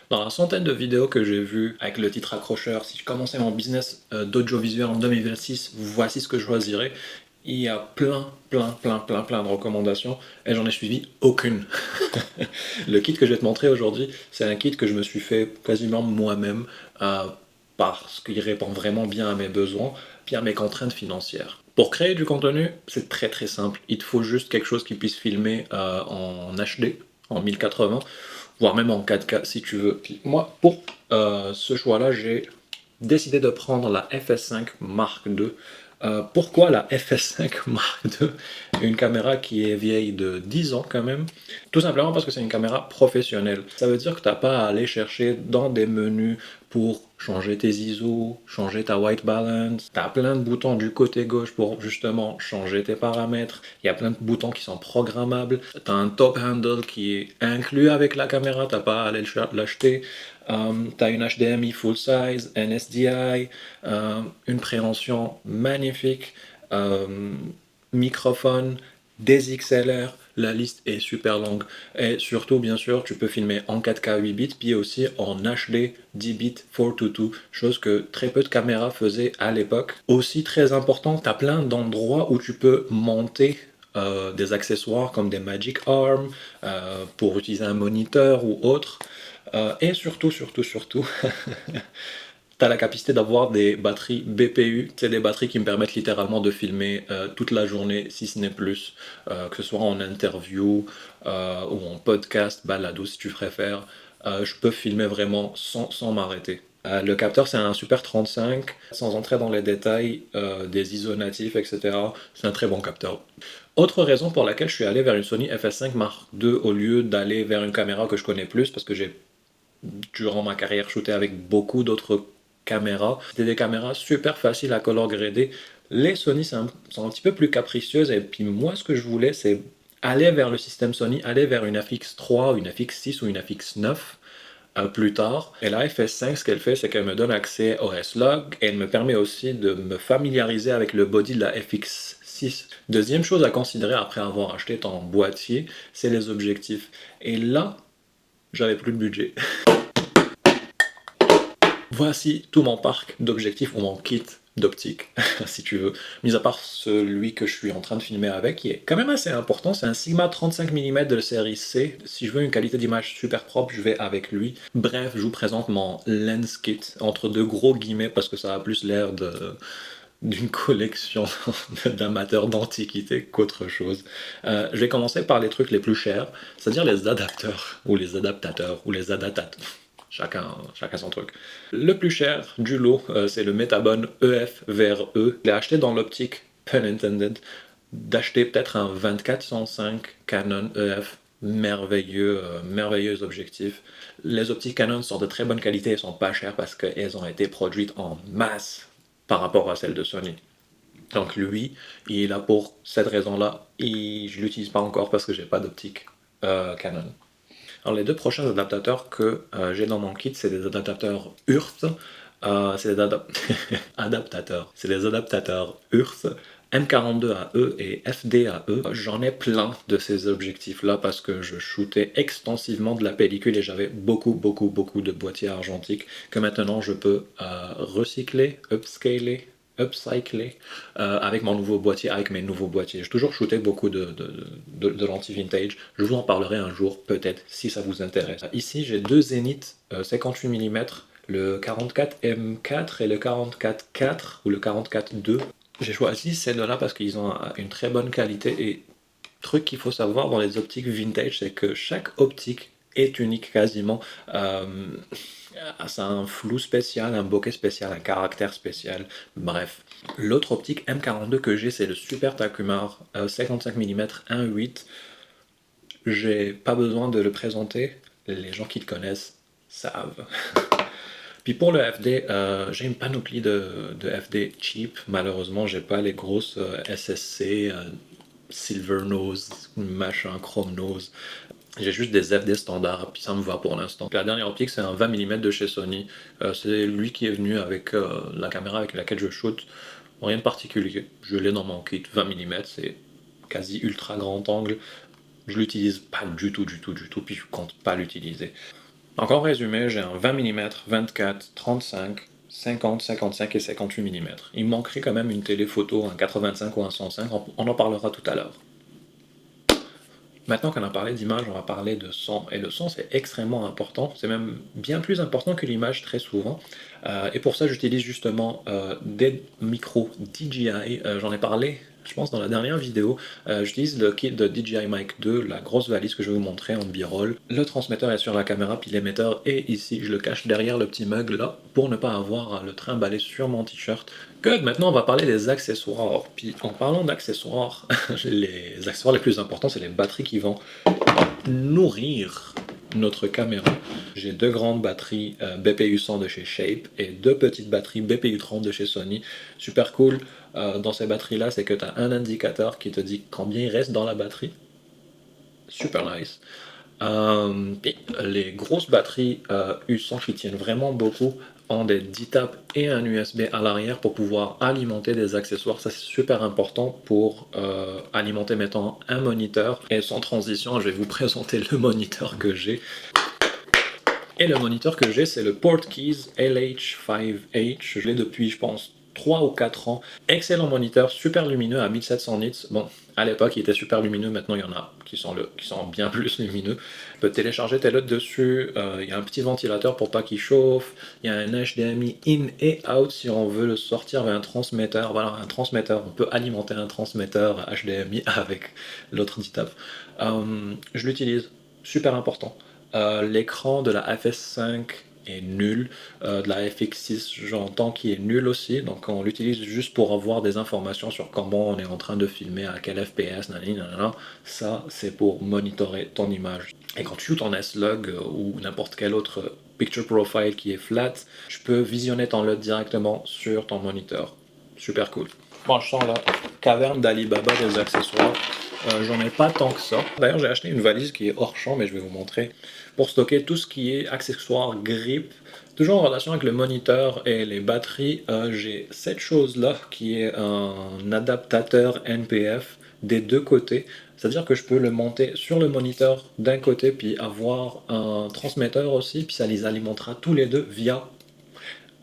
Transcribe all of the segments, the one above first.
Dans la centaine de vidéos que j'ai vues avec le titre accrocheur, si je commençais mon business d'audiovisuel en 2026, voici ce que je choisirais. Il y a plein de recommandations et j'en ai suivi aucune. Le kit que je vais te montrer aujourd'hui, c'est un kit que je me suis fait quasiment moi-même parce qu'il répond vraiment bien à mes besoins puis à mes contraintes financières. Pour créer du contenu, c'est très simple. Il te faut juste quelque chose qui puisse filmer en HD, en 1080, voire même en 4K si tu veux. Puis moi, pour ce choix-là, j'ai décidé de prendre la FS5 Mark II. Pourquoi la FS5 Mark II? Une caméra qui est vieille de 10 ans quand même. Tout simplement parce que c'est une caméra professionnelle. Ça veut dire que tu n'as pas à aller chercher dans des menus pour changer tes ISO, changer ta white balance. Tu as plein de boutons du côté gauche pour justement changer tes paramètres. Il y a plein de boutons qui sont programmables. Tu as un top handle qui est inclus avec la caméra, tu n'as pas à aller l'acheter. Tu as une HDMI full size, un SDI, une préhension magnifique, microphone, des XLR, la liste est super longue. Et surtout, bien sûr, tu peux filmer en 4K 8 bits, puis aussi en HD 10 bits 422, chose que très peu de caméras faisaient à l'époque. Aussi très important, tu as plein d'endroits où tu peux monter des accessoires comme des Magic Arm pour utiliser un moniteur ou autre. Et surtout, tu as la capacité d'avoir des batteries BPU, c'est des batteries qui me permettent littéralement de filmer toute la journée, si ce n'est plus, que ce soit en interview ou en podcast, balado si tu préfères. Je peux filmer vraiment sans m'arrêter. Le capteur c'est un Super 35, sans entrer dans les détails des ISO natifs, etc. C'est un très bon capteur. Autre raison pour laquelle je suis allé vers une Sony FS5 Mark II au lieu d'aller vers une caméra que je connais plus, parce que j'ai durant ma carrière shooté avec beaucoup d'autres caméras. C'était des caméras super faciles à color grader. Les Sony sont un petit peu plus capricieuses et puis moi ce que je voulais c'est aller vers le système Sony, aller vers une FX3, une FX6 ou une FX9 plus tard. Et la FS5, ce qu'elle fait, c'est qu'elle me donne accès au S-Log et elle me permet aussi de me familiariser avec le body de la FX6. Deuxième chose à considérer après avoir acheté ton boîtier, c'est les objectifs. Et là, j'avais plus de budget. Voici tout mon parc d'objectifs ou mon kit d'optique, si tu veux. Mis à part celui que je suis en train de filmer avec, qui est quand même assez important, c'est un Sigma 35 mm de série C. Si je veux une qualité d'image super propre, je vais avec lui. Bref, je vous présente mon lens kit, entre deux gros guillemets, parce que ça a plus l'air d'une collection d'amateurs d'antiquité qu'autre chose. Je vais commencer par les trucs les plus chers, c'est-à-dire les adapteurs, ou les adaptateurs, ou les adaptateurs. Chacun son truc. Le plus cher du lot, c'est le Metabone EF vers E. Je l'ai acheté dans l'optique, pun intended, d'acheter peut-être un 24-105 Canon EF. Merveilleux objectif. Les optiques Canon sont de très bonne qualité et sont pas chères parce qu'elles ont été produites en masse par rapport à celles de Sony. Donc lui, il est là pour cette raison-là et je l'utilise pas encore parce que j'ai pas d'optique Canon. Alors les deux prochains adaptateurs que j'ai dans mon kit, c'est des adaptateurs URT. C'est des adaptateurs. C'est des adaptateurs URT, M42AE et FDAE. J'en ai plein de ces objectifs-là parce que je shootais extensivement de la pellicule et j'avais beaucoup de boîtiers argentiques que maintenant je peux recycler, upcycler avec mon nouveau boîtier, avec mes nouveaux boîtiers. J'ai toujours shooté beaucoup de lentilles vintage. Je vous en parlerai un jour, peut-être, si ça vous intéresse. Ici, j'ai deux Zenith 58 mm, le 44M4 et le 44-4 ou le 44-2. J'ai choisi ces deux-là parce qu'ils ont une très bonne qualité et truc qu'il faut savoir dans les optiques vintage, c'est que chaque optique est unique quasiment. Ça a un flou spécial, un bokeh spécial, un caractère spécial, bref. L'autre optique M42 que j'ai, c'est le Super Takumar 55 mm 1.8. J'ai pas besoin de le présenter, les gens qui le connaissent savent. Puis pour le FD, j'ai une panoplie de FD cheap. Malheureusement, j'ai pas les grosses SSC, Silver Nose, machin, Chrome Nose. J'ai juste des FD standards, puis ça me va pour l'instant. La dernière optique, c'est un 20 mm de chez Sony. C'est lui qui est venu avec la caméra avec laquelle je shoot. Rien de particulier. Je l'ai dans mon kit 20 mm, c'est quasi ultra grand angle. Je l'utilise pas du tout, puis je compte pas l'utiliser. Donc en résumé, j'ai un 20 mm, 24, 35, 50, 55 et 58 mm. Il me manquerait quand même une téléphoto, un 85 ou un 105, on en parlera tout à l'heure. Maintenant qu'on a parlé d'image, on va parler de son. Et le son, c'est extrêmement important. C'est même bien plus important que l'image très souvent. Et pour ça, j'utilise justement des micros DJI. J'en ai parlé, je pense, dans la dernière vidéo. J'utilise le kit de DJI Mic 2, la grosse valise que je vais vous montrer en b-roll. Le transmetteur est sur la caméra, puis l'émetteur est ici. Je le cache derrière le petit mug là, pour ne pas avoir le trimballer sur mon t-shirt. Good, maintenant on va parler des accessoires. Puis en parlant d'accessoires, les accessoires les plus importants, c'est les batteries qui vont nourrir notre caméra. J'ai deux grandes batteries BPU 100 de chez Shape et deux petites batteries BPU 30 de chez Sony. Super cool dans ces batteries-là, c'est que tu as un indicateur qui te dit combien il reste dans la batterie. Super nice. Et les grosses batteries U100 qui tiennent vraiment beaucoup ont des 10 tapes et un USB à l'arrière pour pouvoir alimenter des accessoires. Ça c'est super important pour alimenter mettons un moniteur. Et sans transition, je vais vous présenter le moniteur que j'ai. Et le moniteur que j'ai, c'est le Portkeys LH5H. Je l'ai depuis, je pense, 3 ou 4 ans. Excellent moniteur, super lumineux à 1700 nits. Bon, à l'époque, il était super lumineux. Maintenant, il y en a qui sont bien plus lumineux. Tu peux télécharger tes LUT dessus. Il y a un petit ventilateur pour pas qu'il chauffe. Il y a un HDMI in et out si on veut le sortir vers un transmetteur. Voilà, un transmetteur. On peut alimenter un transmetteur HDMI avec l'autre DTAP. Je l'utilise. Super important. L'écran de la FS5 est nul, de la FX6 j'entends qu'il est nul aussi, donc on l'utilise juste pour avoir des informations sur comment on est en train de filmer, à quel FPS, nanana. Ça c'est pour monitorer ton image. Et quand tu shootes en S-Log ou n'importe quel autre picture profile qui est flat, je peux visionner ton LUT directement sur ton moniteur. Super cool. Bon, je sens la caverne d'Alibaba des accessoires. J'en ai pas tant que ça. D'ailleurs, j'ai acheté une valise qui est hors champ, mais je vais vous montrer, pour stocker tout ce qui est accessoires grip. Toujours en relation avec le moniteur et les batteries, j'ai cette chose-là qui est un adaptateur NPF des deux côtés. C'est-à-dire que je peux le monter sur le moniteur d'un côté, puis avoir un transmetteur aussi, puis ça les alimentera tous les deux via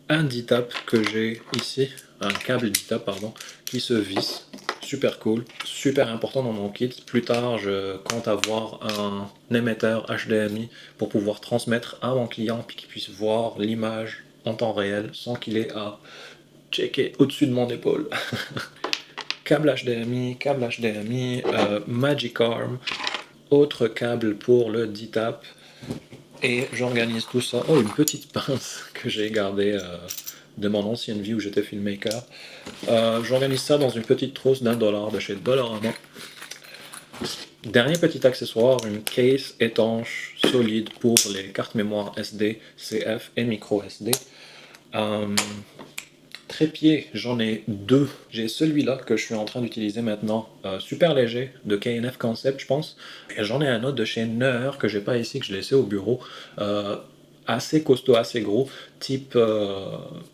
un DTAP que j'ai ici, un câble DTAP pardon, qui se visse. Super cool, super important dans mon kit. Plus tard, je compte avoir un émetteur HDMI pour pouvoir transmettre à mon client puis qu'il puisse voir l'image en temps réel sans qu'il ait à checker au-dessus de mon épaule. Câble HDMI, Magic Arm, autre câble pour le DTAP. Et j'organise tout ça. Oh, une petite pince que j'ai gardée de mon ancienne vie où j'étais filmmaker. J'organise ça dans une petite trousse d'$1 de chez Dollarama. Dernier petit accessoire, une case étanche, solide pour les cartes mémoire SD, CF et micro SD. Trépied, j'en ai deux. J'ai celui-là que je suis en train d'utiliser maintenant, super léger, de KNF Concept, je pense. Et j'en ai un autre de chez Neur que j'ai pas ici, que je l'ai laissé au bureau. Assez costaud, assez gros, type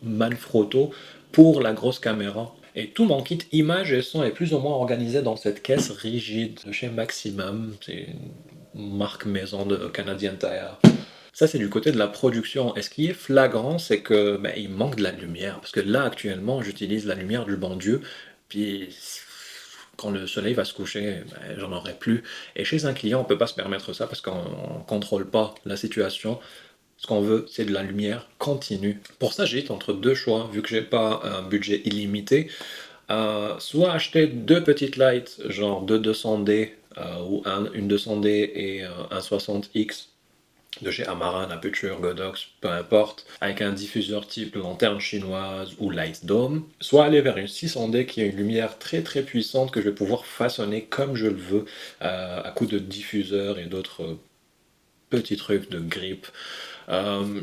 Manfrotto, pour la grosse caméra. Et tout mon kit image et son est plus ou moins organisé dans cette caisse rigide de chez Maximum. C'est une marque maison de Canadian Tire. Ça, c'est du côté de la production. Et ce qui est flagrant, c'est que il manque de la lumière. Parce que là, actuellement, j'utilise la lumière du bon Dieu. Puis, quand le soleil va se coucher, j'en aurai plus. Et chez un client, on peut pas se permettre ça parce qu'on ne contrôle pas la situation. Ce qu'on veut, c'est de la lumière continue. Pour ça, j'hésite entre deux choix, vu que j'ai pas un budget illimité. Soit acheter deux petites lights, genre deux 200D, ou une 200D et un 60X de chez Amaran, Aputure, Godox, peu importe, avec un diffuseur type lanterne chinoise ou Light Dome, soit aller vers une 600D qui a une lumière très très puissante que je vais pouvoir façonner comme je le veux, à coup de diffuseur et d'autres petits trucs de grip.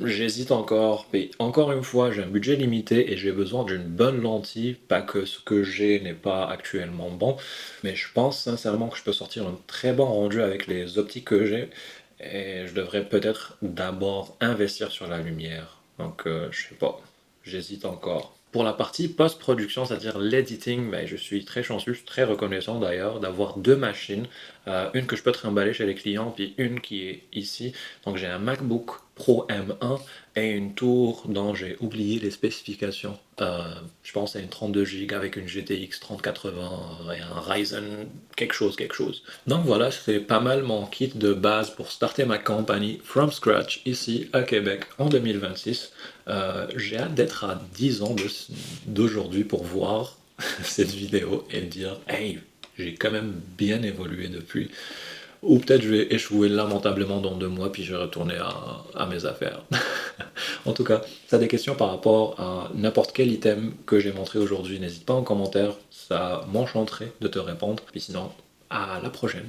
J'hésite encore, mais encore une fois, j'ai un budget limité et j'ai besoin d'une bonne lentille, pas que ce que j'ai n'est pas actuellement bon, mais je pense sincèrement que je peux sortir un très bon rendu avec les optiques que j'ai, et je devrais peut-être d'abord investir sur la lumière. Donc, je sais pas, j'hésite encore. Pour la partie post-production, c'est-à-dire l'editing, je suis très chanceux, je suis très reconnaissant d'ailleurs d'avoir deux machines une que je peux trimballer chez les clients, puis une qui est ici. Donc j'ai un MacBook Pro M1 et une tour dont j'ai oublié les spécifications. Je pense à une 32 Go avec une GTX 3080 et un Ryzen quelque chose, quelque chose. Donc voilà, c'est pas mal mon kit de base pour starter ma compagnie from scratch ici à Québec en 2026. J'ai hâte d'être à 10 ans d'aujourd'hui pour voir cette vidéo et dire hey, j'ai quand même bien évolué depuis. Ou peut-être je vais échouer lamentablement dans 2 mois puis je vais retourner à mes affaires. En tout cas, si tu as des questions par rapport à n'importe quel item que j'ai montré aujourd'hui, n'hésite pas en commentaire, ça m'enchanterait de te répondre. Puis sinon, à la prochaine.